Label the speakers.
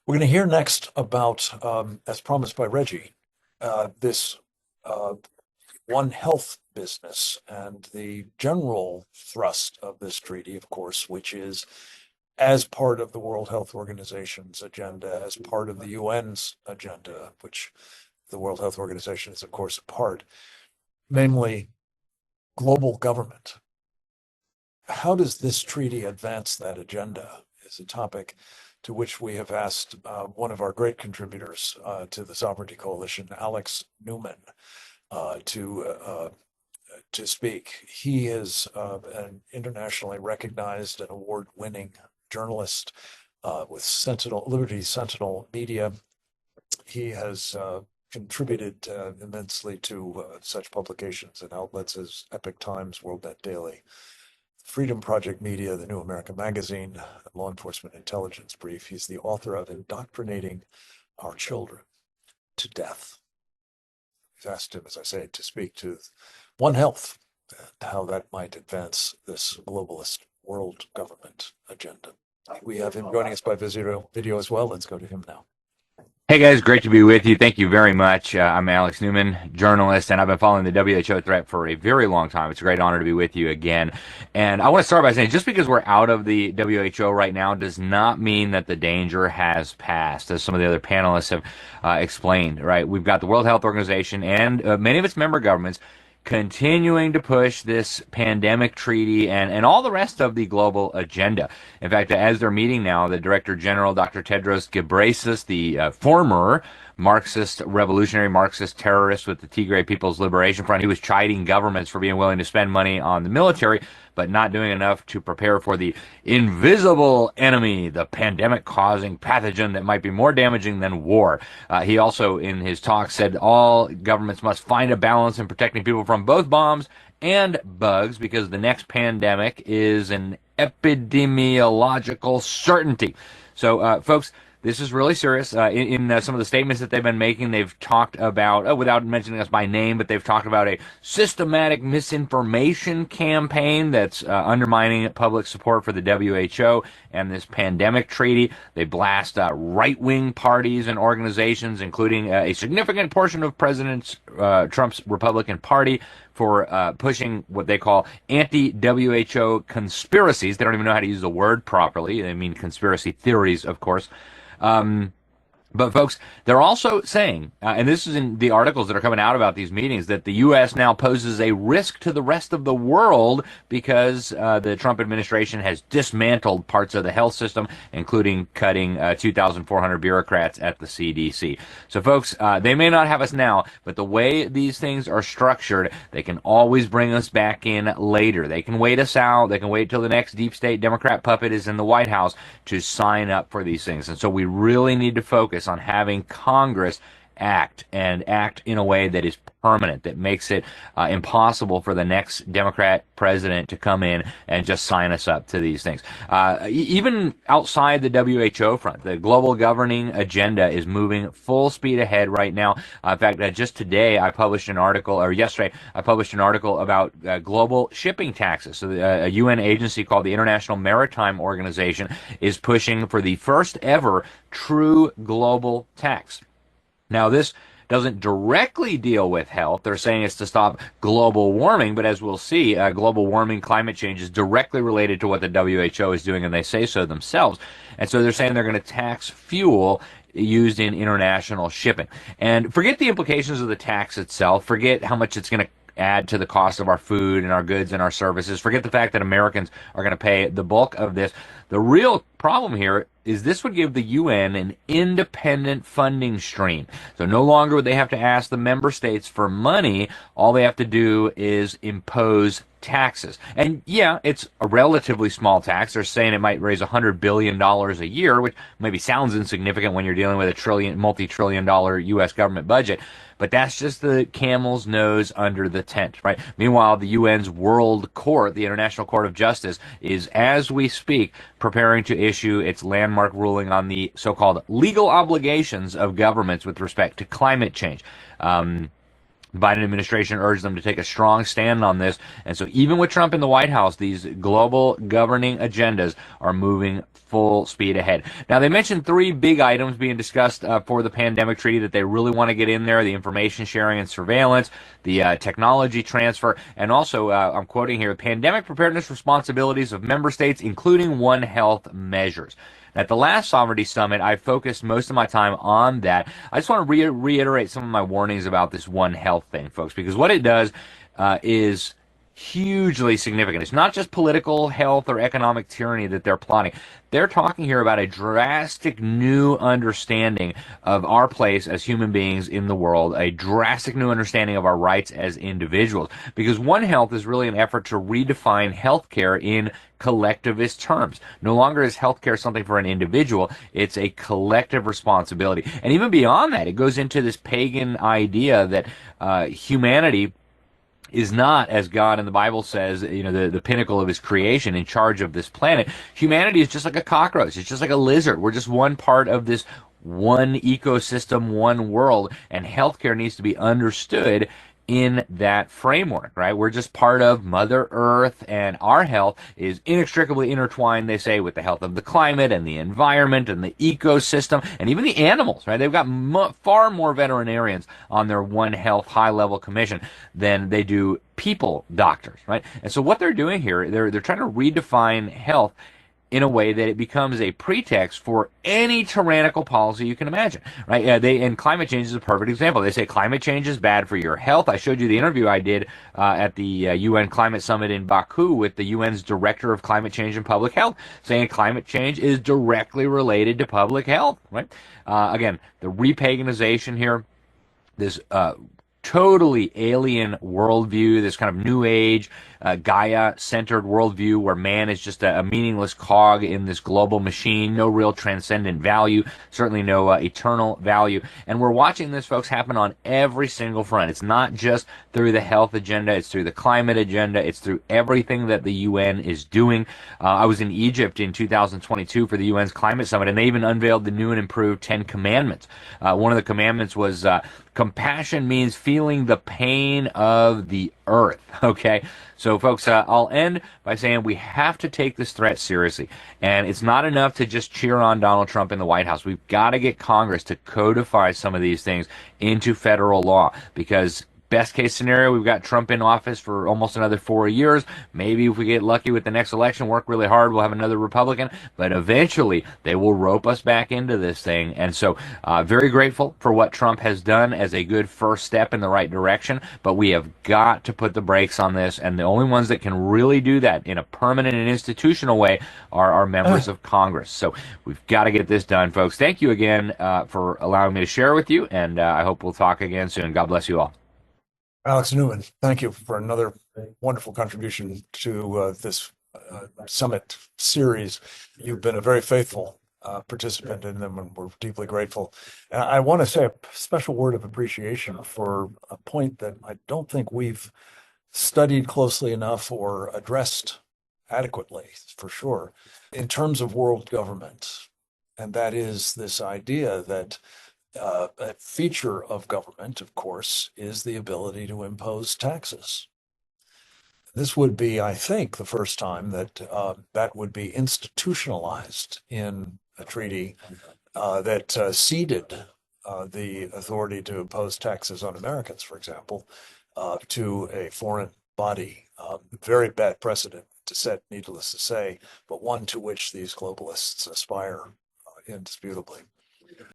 Speaker 1: We're going to hear next about, as promised by Reggie, this uh, One Health business and the general thrust of this treaty, of course, which is as part of the World Health Organization's agenda, as part of the UN's agenda, which the World Health Organization is, of course, a part, namely global government. How does this treaty advance that agenda is a topic to which we have asked one of our great contributors to the Sovereignty Coalition, Alex Newman, uh, to uh, to speak. He is an internationally recognized and award-winning journalist with Liberty Sentinel Media. He has contributed immensely to such publications and outlets as Epoch Times, WorldNet Daily, Freedom Project Media, The New American Magazine, Law Enforcement Intelligence Brief. He's the author of Indoctrinating Our Children to Death. He's asked him, as I say, to speak to One Health and how that might advance this globalist world government agenda. We have him joining us by video as well. Let's go to him now.
Speaker 2: Hey guys, great to be with you. Thank you very much. I'm Alex Newman, journalist, and I've been following the WHO threat for a very long time. It's a great honor to be with you again. And I want to start by saying just because we're out of the WHO right now does not mean that the danger has passed, as some of the other panelists have explained, right? We've got the World Health Organization and many of its member governments continuing to push this pandemic treaty and all the rest of the global agenda. In fact, as they're meeting now, the Director General, Dr. Tedros Ghebreyesus, the former revolutionary Marxist terrorist with the Tigray People's Liberation Front, he was chiding governments for being willing to spend money on the military, but not doing enough to prepare for the invisible enemy, the pandemic-causing pathogen that might be more damaging than war. He also, in his talk, said all governments must find a balance in protecting people from both bombs and bugs because the next pandemic is an epidemiological certainty. So, folks, this is really serious. In some of the statements that they've been making, they've talked about, without mentioning us by name, but they've talked about a systematic misinformation campaign that's undermining public support for the WHO and this pandemic treaty. They blast right-wing parties and organizations, including a significant portion of President Trump's Republican Party, for pushing what they call anti-WHO conspiracies. They don't even know how to use the word properly. They mean conspiracy theories, of course. But folks, they're also saying, and this is in the articles that are coming out about these meetings, that the U.S. now poses a risk to the rest of the world because the Trump administration has dismantled parts of the health system, including cutting 2,400 bureaucrats at the CDC. So folks, they may not have us now, but the way these things are structured, they can always bring us back in later. They can wait us out. They can wait till the next deep state Democrat puppet is in the White House to sign up for these things. And so we really need to focus on having Congress act in a way that is permanent, that makes it impossible for the next Democrat president to come in and just sign us up to these things. Even outside the WHO front, the global governing agenda is moving full speed ahead right now. In fact, just today I published an article, or yesterday I published an article about global shipping taxes. So a UN agency called the International Maritime Organization is pushing for the first ever true global tax. Now, this doesn't directly deal with health. They're saying it's to stop global warming, but as we'll see, global warming, climate change is directly related to what the WHO is doing, and they say so themselves. And so they're saying they're going to tax fuel used in international shipping. And forget the implications of the tax itself. Forget how much it's going to add to the cost of our food and our goods and our services. Forget the fact that Americans are going to pay the bulk of this. The real problem here is this would give the UN an independent funding stream. So no longer would they have to ask the member states for money. All they have to do is impose taxes. And yeah, it's a relatively small tax. They're saying it might raise $100 billion a year, which maybe sounds insignificant when you're dealing with a multi-trillion dollar U.S. government budget. But that's just the camel's nose under the tent, right? Meanwhile, the UN's World Court, the International Court of Justice, is, as we speak, preparing to issue its landmark ruling on the so-called legal obligations of governments with respect to climate change. The Biden administration urged them to take a strong stand on this. And so even with Trump in the White House, these global governing agendas are moving full speed ahead. Now, they mentioned three big items being discussed for the pandemic treaty that they really want to get in there: the information sharing and surveillance, the technology transfer, and also, I'm quoting here, pandemic preparedness responsibilities of member states, including One Health measures. At the last Sovereignty Summit, I focused most of my time on that. I just want to reiterate some of my warnings about this One Health thing, folks, because what it does is hugely significant. It's not just political, health, or economic tyranny that they're plotting. They're talking here about a drastic new understanding of our place as human beings in the world, a drastic new understanding of our rights as individuals. Because One Health is really an effort to redefine healthcare in collectivist terms. No longer is healthcare something for an individual, it's a collective responsibility. And even beyond that, it goes into this pagan idea that humanity is not, as God in the Bible says, the pinnacle of his creation, in charge of this planet. Humanity is just like a cockroach. It's just like a lizard. We're just one part of this one ecosystem, one world, and healthcare needs to be understood in that framework, right? We're just part of Mother Earth, and our health is inextricably intertwined, they say, with the health of the climate and the environment and the ecosystem and even the animals, right? They've got far more veterinarians on their One Health high-level commission than they do people doctors, right? And so what they're doing here, they're trying to redefine health in a way that it becomes a pretext for any tyrannical policy you can imagine, right? And climate change is a perfect example. They say climate change is bad for your health. I showed you the interview I did at the UN Climate Summit in Baku with the UN's Director of Climate Change and Public Health, saying climate change is directly related to public health, right? Again, the repaganization here, this totally alien worldview, this kind of new age, Gaia-centered worldview where man is just a meaningless cog in this global machine, no real transcendent value, certainly no eternal value. And we're watching this, folks, happen on every single front. It's not just through the health agenda, it's through the climate agenda, it's through everything that the UN is doing. I was in Egypt in 2022 for the UN's Climate Summit, and they even unveiled the new and improved 10 Commandments. One of the commandments was compassion means feeling the pain of the earth, okay? So, folks, I'll end by saying we have to take this threat seriously. And it's not enough to just cheer on Donald Trump in the White House. We've got to get Congress to codify some of these things into federal law, because best case scenario, we've got Trump in office for almost another 4 years. Maybe if we get lucky with the next election, work really hard, we'll have another Republican. But eventually, they will rope us back into this thing. And so, very grateful for what Trump has done as a good first step in the right direction. But we have got to put the brakes on this. And the only ones that can really do that in a permanent and institutional way are our members of Congress. So we've got to get this done, folks. Thank you again for allowing me to share with you. And I hope we'll talk again soon. God bless you all.
Speaker 1: Alex Newman, thank you for another wonderful contribution to this summit series. You've been a very faithful participant in them, and we're deeply grateful. And I want to say a special word of appreciation for a point that I don't think we've studied closely enough or addressed adequately, for sure, in terms of world government. And that is this idea that a feature of government, of course, is the ability to impose taxes. This would be, I think, the first time that that would be institutionalized in a treaty that ceded the authority to impose taxes on Americans, for example, to a foreign body. Very bad precedent to set, needless to say, but one to which these globalists aspire indisputably.